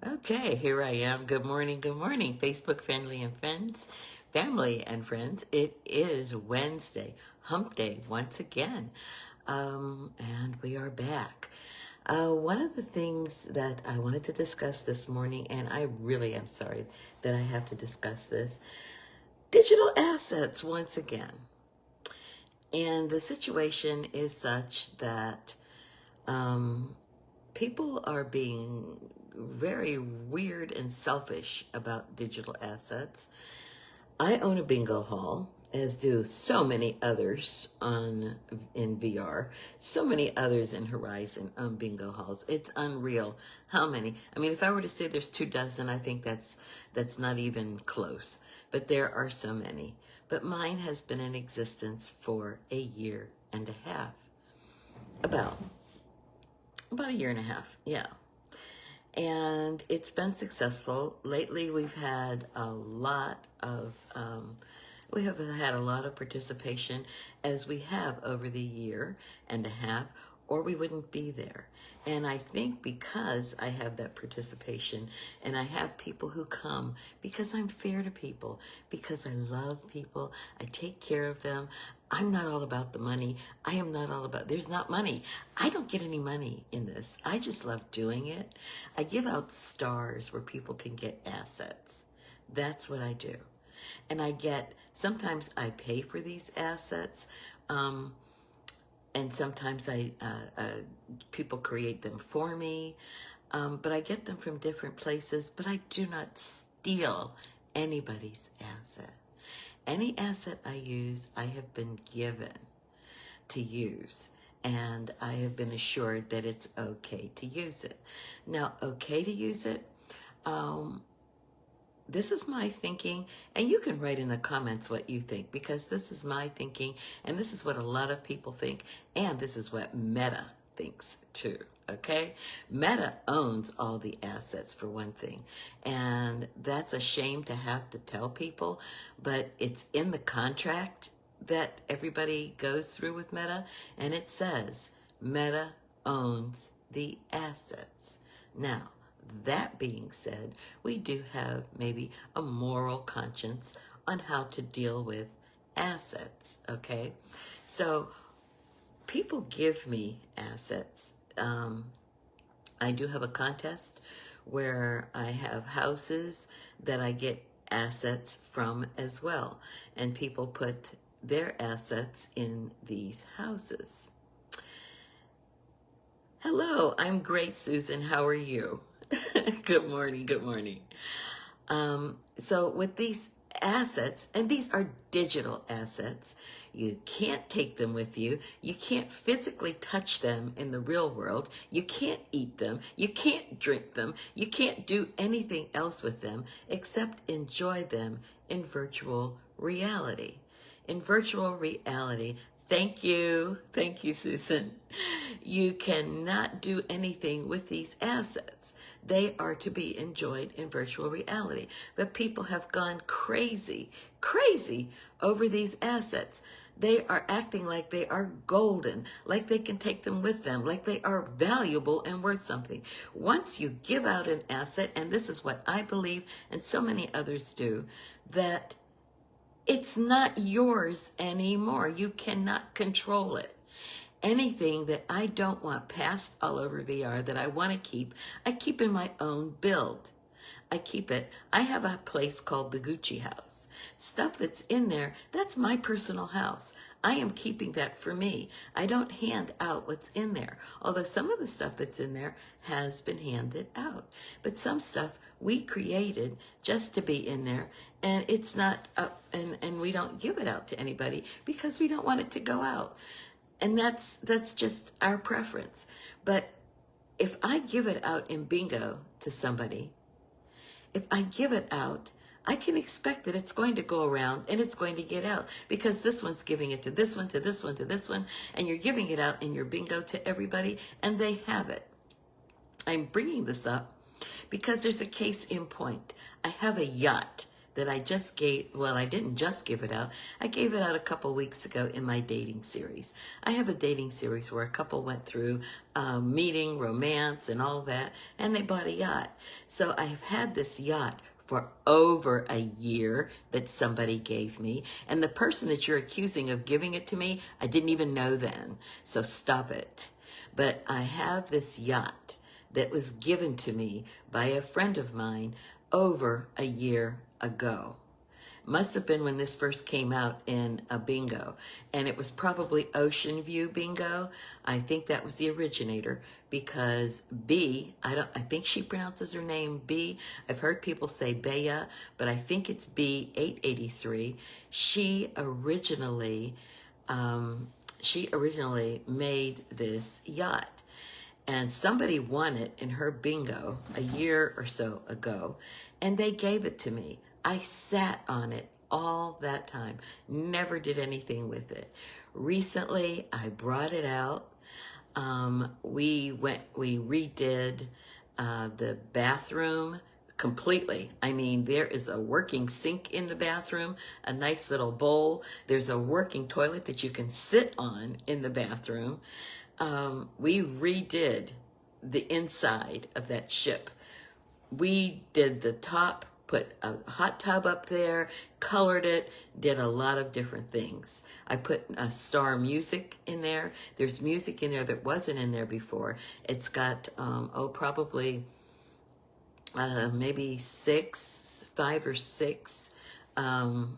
Okay, here I am. Good morning, Facebook family and friends. Family and friends, it is Wednesday, hump day once again. And we are back. One of the things that I wanted to discuss this morning, and I really am sorry that I have to discuss this, digital assets once again. And the situation is such that people are being very weird and selfish about digital assets. I own a bingo hall, as do so many others in VR, so many others in Horizon bingo halls. It's unreal how many. I mean, if I were to say there's 24, I think that's not even close. But there are so many. But mine has been in existence for a year and a half. About a year and a half, yeah. And it's been successful. Lately, we've had a lot of participation, as we have over the year and a half, or we wouldn't be there. And I think because I have that participation and I have people who come because I'm fair to people, because I love people, I take care of them. I'm not all about the money. I am not all about, there's not money. I don't get any money in this. I just love doing it. I give out stars where people can get assets. That's what I do. And sometimes I pay for these assets, and sometimes people create them for me, but I get them from different places, but I do not steal anybody's asset. Any asset I use, I have been given to use, and I have been assured that it's okay to use it. Now, okay to use it, this is my thinking, and you can write in the comments what you think, because this is my thinking, and this is what a lot of people think, and this is what Meta thinks too, okay? Meta owns all the assets, for one thing, and that's a shame to have to tell people, but it's in the contract that everybody goes through with Meta, and it says Meta owns the assets. Now, that being said, we do have maybe a moral conscience on how to deal with assets, okay? So people give me assets. I do have a contest where I have houses that I get assets from as well, and people put their assets in these houses. Hello, I'm great, Susan. How are you? Good morning, good morning. So with these assets, and these are digital assets, you can't take them with you. You can't physically touch them in the real world. You can't eat them. You can't drink them. You can't do anything else with them except enjoy them in virtual reality. In virtual reality, thank you, Susan. You cannot do anything with these assets. They are to be enjoyed in virtual reality. But people have gone crazy over these assets. They are acting like they are golden, like they can take them with them, like they are valuable and worth something. Once you give out an asset, and this is what I believe, and so many others do, that it's not yours anymore. You cannot control it. Anything that I don't want passed all over VR that I want to keep, I keep in my own build. I keep it. I have a place called the Gucci House. Stuff that's in there, that's my personal house. I am keeping that for me. I don't hand out what's in there. Although some of the stuff that's in there has been handed out. But some stuff we created just to be in there, and it's not up, and we don't give it out to anybody because we don't want it to go out. And that's just our preference. But if I give it out in bingo to somebody, if I give it out, I can expect that it's going to go around and it's going to get out, because this one's giving it to this one, to this one, to this one, and you're giving it out in your bingo to everybody, and they have it. I'm bringing this up because there's a case in point. I have a yacht that I just gave, well, I didn't just give it out. I gave it out a couple weeks ago in my dating series. I have a dating series where a couple went through meeting, romance, and all that, and they bought a yacht. So I have had this yacht for over a year that somebody gave me. And the person that you're accusing of giving it to me, I didn't even know then. So stop it. But I have this yacht that was given to me by a friend of mine over a year ago. Must have been when this first came out in a bingo, and it was probably Ocean View Bingo. I think that was the originator, because I think she pronounces her name B. I've heard people say Bea, but I think it's B883. She originally made this yacht. And somebody won it in her bingo a year or so ago, and they gave it to me. I sat on it all that time, never did anything with it. Recently, I brought it out. We redid the bathroom completely. I mean, there is a working sink in the bathroom, a nice little bowl. There's a working toilet that you can sit on in the bathroom. We redid the inside of that ship. We did the top, put a hot tub up there, colored it, did a lot of different things. I put Star music in there. There's music in there that wasn't in there before. It's got, probably maybe 5 or 6 song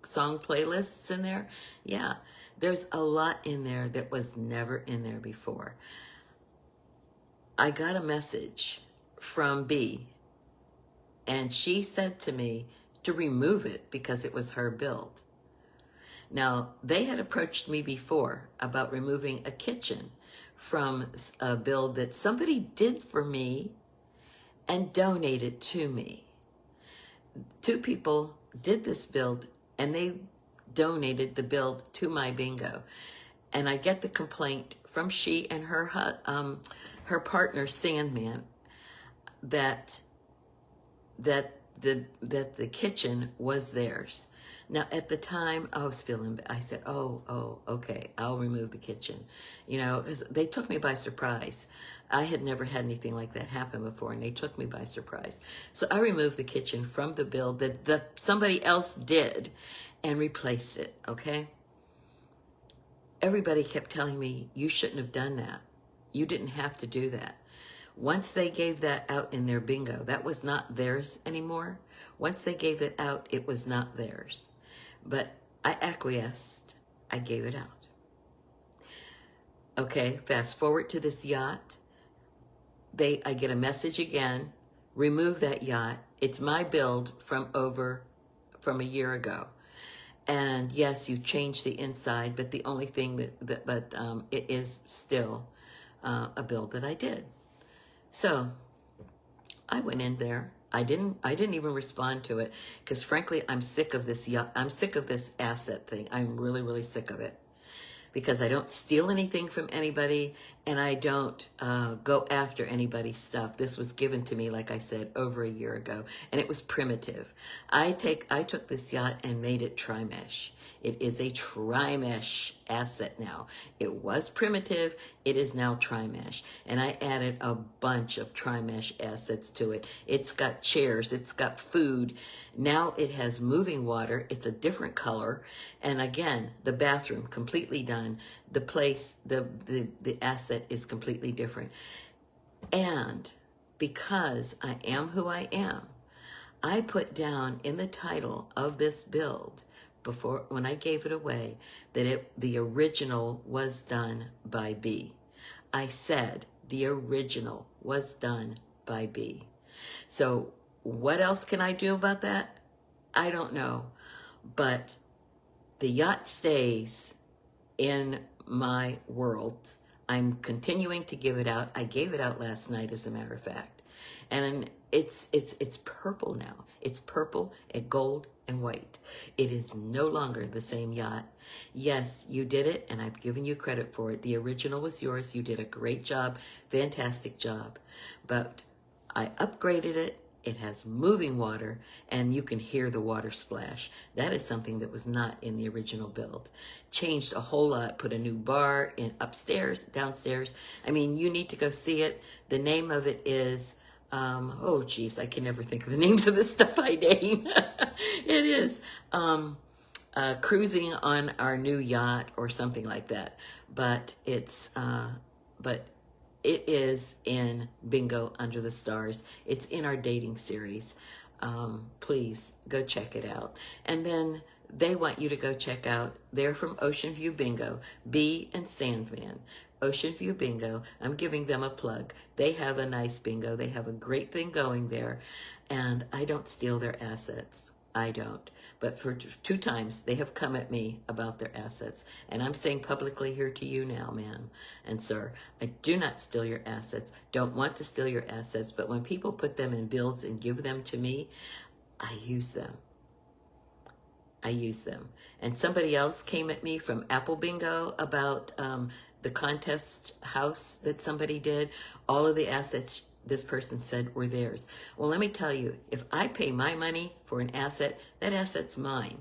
playlists in there. Yeah, there's a lot in there that was never in there before. I got a message from B, and she said to me to remove it because it was her build. Now, they had approached me before about removing a kitchen from a build that somebody did for me and donated to me. 2 people did this build, and they donated the build to my bingo. And I get the complaint from she and her partner Sandman that the kitchen was theirs. Now, at the time, I said, okay, I'll remove the kitchen. You know, 'cause they took me by surprise. I had never had anything like that happen before, and they took me by surprise. So I removed the kitchen from the build that somebody else did and replaced it, okay? Everybody kept telling me, you shouldn't have done that. You didn't have to do that. Once they gave that out in their bingo, that was not theirs anymore. Once they gave it out, it was not theirs. But I acquiesced. I gave it out. Okay, fast forward to this yacht. I get a message again, remove that yacht. It's my build from a year ago. And yes, you changed the inside, but the only thing it is still a build that I did. So I went in there. I didn't even respond to it because frankly, I'm sick of this asset thing. I'm really, really sick of it because I don't steal anything from anybody and I don't go after anybody's stuff. This was given to me, like I said, over a year ago, and it was primitive. I took this yacht and made it tri-mesh. It is a tri-mesh asset now. It was primitive. It is now tri-mesh. And I added a bunch of tri-mesh assets to it. It's got chairs. It's got food. Now it has moving water. It's a different color. And again, the bathroom completely done. The place, the asset is completely different. And because I am who I am, I put down in the title of this build when I gave it away that the original was done by B. I said the original was done by B. So what else can I do about that? I don't know. But the yacht stays in my world. I'm continuing to give it out. I gave it out last night, as a matter of fact. And it's purple now. It's purple and gold and white. It is no longer the same yacht. Yes, you did it, and I've given you credit for it. The original was yours. You did a great job, fantastic job. But I upgraded it. It has moving water, and you can hear the water splash. That is something that was not in the original build. Changed a whole lot, put a new bar in upstairs, downstairs. I mean, you need to go see it. The name of it is, oh geez, I can never think of the names of the stuff I name. It is cruising on our new yacht or something like that. But but it is in Bingo Under the Stars. It's in our dating series. Please go check it out. And then they want you to go check out, they're from Ocean View Bingo, Bee and Sandman. Ocean View Bingo, I'm giving them a plug. They have a nice bingo. They have a great thing going there. And I don't steal their assets. I don't. But for 2 times, they have come at me about their assets. And I'm saying publicly here to you now, ma'am and sir, I do not steal your assets, don't want to steal your assets, but when people put them in bills and give them to me, I use them. I use them. And somebody else came at me from Apple Bingo about the contest house that somebody did. All of the assets this person said were theirs. Well, let me tell you, if I pay my money for an asset, that asset's mine.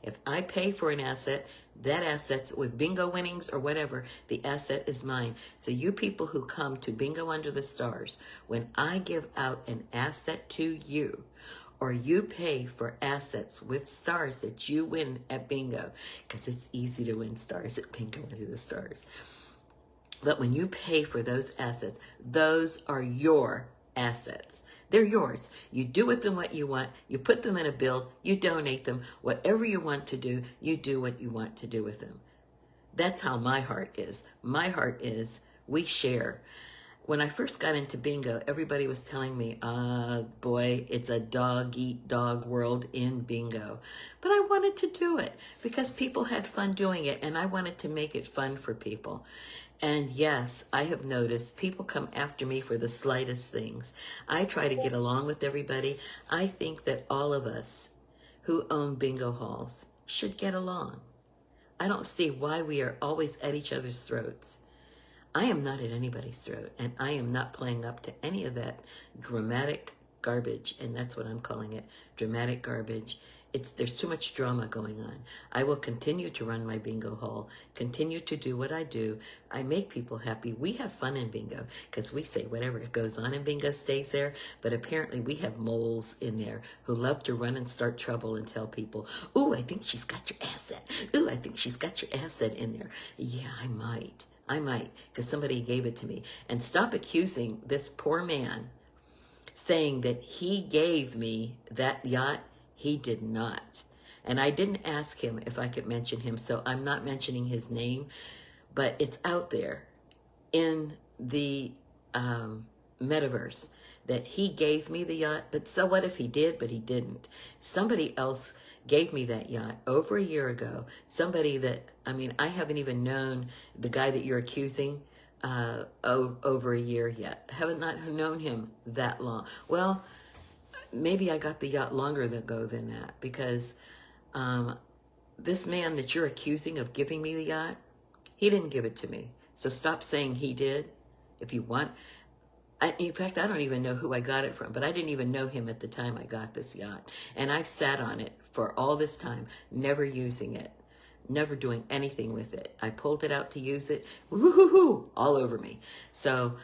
If I pay for an asset, that asset's with bingo winnings or whatever, the asset is mine. So you people who come to Bingo Under the Stars, when I give out an asset to you, or you pay for assets with stars that you win at bingo, because it's easy to win stars at Bingo Under the Stars. But when you pay for those assets, those are your assets. They're yours. You do with them what you want. You put them in a bill. You donate them. Whatever you want to do, you do what you want to do with them. That's how my heart is. My heart is we share. When I first got into bingo, everybody was telling me, boy, it's a dog-eat-dog world in bingo. But I wanted to do it because people had fun doing it, and I wanted to make it fun for people. And yes, I have noticed people come after me for the slightest things. I try to get along with everybody. I think that all of us who own bingo halls should get along. I don't see why we are always at each other's throats. I am not at anybody's throat, and I am not playing up to any of that dramatic garbage, and that's what I'm calling it, dramatic garbage. There's too much drama going on. I will continue to run my bingo hall, continue to do what I do. I make people happy. We have fun in bingo because we say whatever goes on in bingo stays there, but apparently we have moles in there who love to run and start trouble and tell people, ooh, I think she's got your asset. Ooh, I think she's got your asset in there. Yeah, I might, because somebody gave it to me. And stop accusing this poor man saying that he gave me that yacht. He did not. And I didn't ask him if I could mention him, so I'm not mentioning his name, but it's out there in the metaverse that he gave me the yacht. But so what if he did, but he didn't? Somebody else gave me that yacht over a year ago. Somebody that, I mean, I haven't even known the guy that you're accusing over a year yet. Haven't not known him that long. Well, maybe I got the yacht longer ago than that, because this man that you're accusing of giving me the yacht, he didn't give it to me. So stop saying he did if you want. In fact, I don't even know who I got it from, but I didn't even know him at the time I got this yacht. And I've sat on it for all this time, never using it, never doing anything with it. I pulled it out to use it, woo-hoo-hoo, all over me. So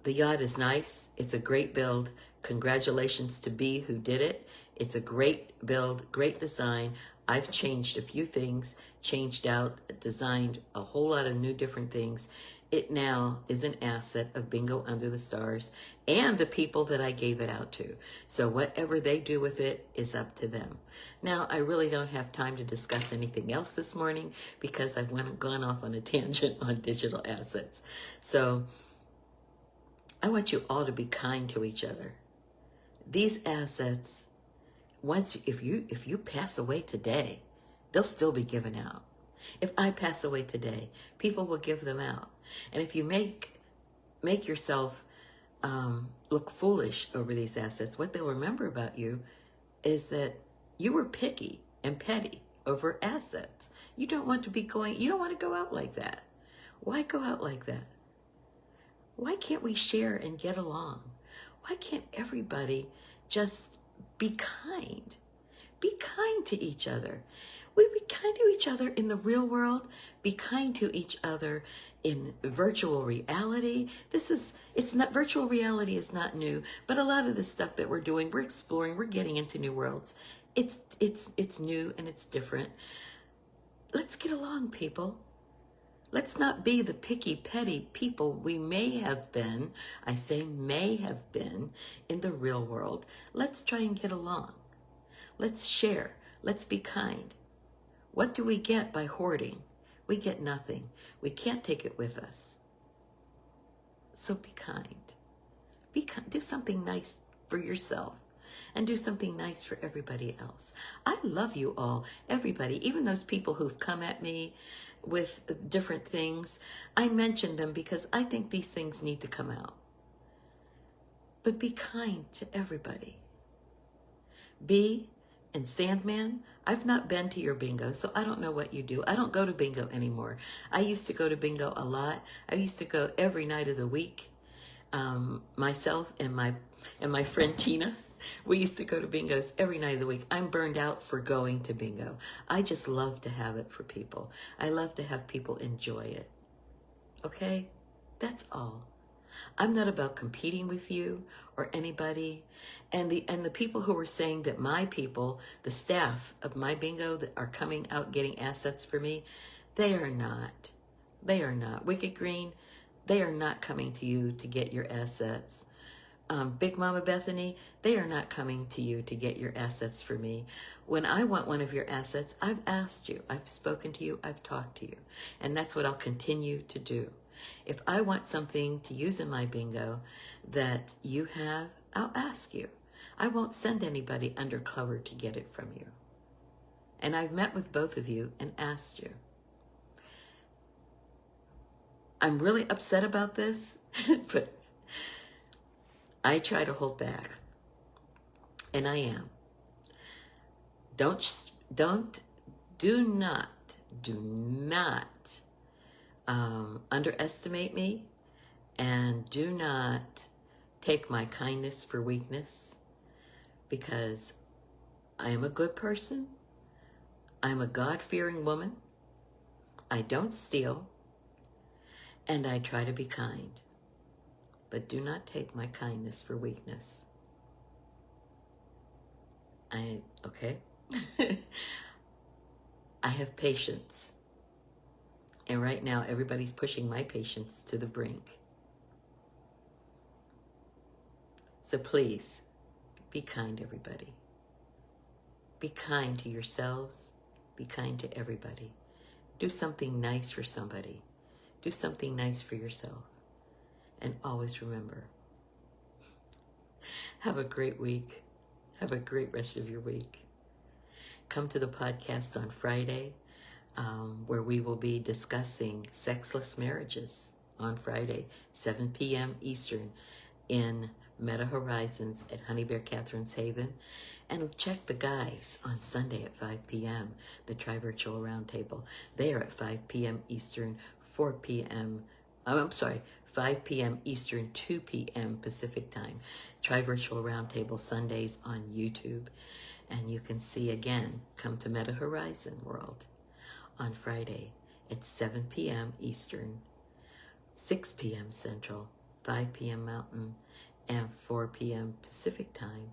the yacht is nice. It's a great build. Congratulations to B who did it. It's a great build, great design. I've changed a few things, changed out, designed a whole lot of new different things. It now is an asset of Bingo Under the Stars and the people that I gave it out to. So whatever they do with it is up to them. Now, I really don't have time to discuss anything else this morning because I've gone off on a tangent on digital assets. So I want you all to be kind to each other. These assets, if you pass away today, they'll still be given out. If I pass away today, people will give them out. And if you make yourself look foolish over these assets, what they'll remember about you is that you were picky and petty over assets. You don't want to go out like that. Why go out like that? Why can't we share and get along? Why can't everybody just be kind? Be kind to each other. We be kind to each other in the real world. Be kind to each other in virtual reality. Virtual reality is not new, but a lot of the stuff that we're doing, we're exploring, we're getting into new worlds. It's new and it's different. Let's get along, people. Let's not be the picky, petty people we may have been, I say may have been, in the real world. Let's try and get along. Let's share. Let's be kind. What do we get by hoarding? We get nothing. We can't take it with us. So be kind. Be kind. Do something nice for yourself and do something nice for everybody else. I love you all, everybody, even those people who've come at me with different things. I mention them because I think these things need to come out. But be kind to everybody. And Sandman, I've not been to your bingo, so I don't know what you do. I don't go to bingo anymore. I used to go to bingo a lot. I used to go every night of the week. Myself and my friend Tina, we used to go to bingos every night of the week. I'm burned out for going to bingo. I just love to have it for people. I love to have people enjoy it. Okay? That's all. I'm not about competing with you or anybody. And the people who are saying that my people, the staff of my bingo that are coming out getting assets for me, they are not. They are not. Wicked Green, they are not coming to you to get your assets. Big Mama Bethany, they are not coming to you to get your assets for me. When I want one of your assets, I've asked you, I've spoken to you, I've talked to you. And that's what I'll continue to do. If I want something to use in my bingo that you have, I'll ask you. I won't send anybody undercover to get it from you. And I've met with both of you and asked you. I'm really upset about this, but I try to hold back. And I am. Do not underestimate me, and do not take my kindness for weakness, because I am a good person. I'm a God-fearing woman. I don't steal, and I try to be kind. But do not take my kindness for weakness. Okay? I have patience. And right now, everybody's pushing my patience to the brink. So please, be kind, everybody. Be kind to yourselves. Be kind to everybody. Do something nice for somebody. Do something nice for yourself. And always remember, have a great week. Have a great rest of your week. Come to the podcast on Friday, where we will be discussing sexless marriages on Friday, 7 p.m. Eastern in Meta Horizons at Honey Bear Catherine's Haven. And check the guys on Sunday at 5 p.m., the Tri-Virtual Roundtable. They are at 5 p.m. Eastern, 5 p.m. Eastern, 2 p.m. Pacific Time. Tri-Virtual Roundtable Sundays on YouTube. And you can see again, come to Meta Horizon World on Friday at 7 p.m. Eastern, 6 p.m. Central, 5 p.m. Mountain, and 4 p.m. Pacific Time.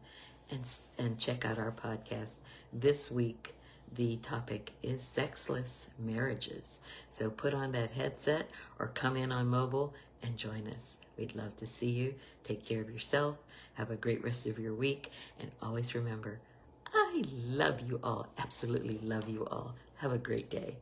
And check out our podcast. This week, the topic is sexless marriages. So put on that headset or come in on mobile and join us. We'd love to see you. Take care of yourself. Have a great rest of your week. And always remember, I love you all. Absolutely love you all. Have a great day.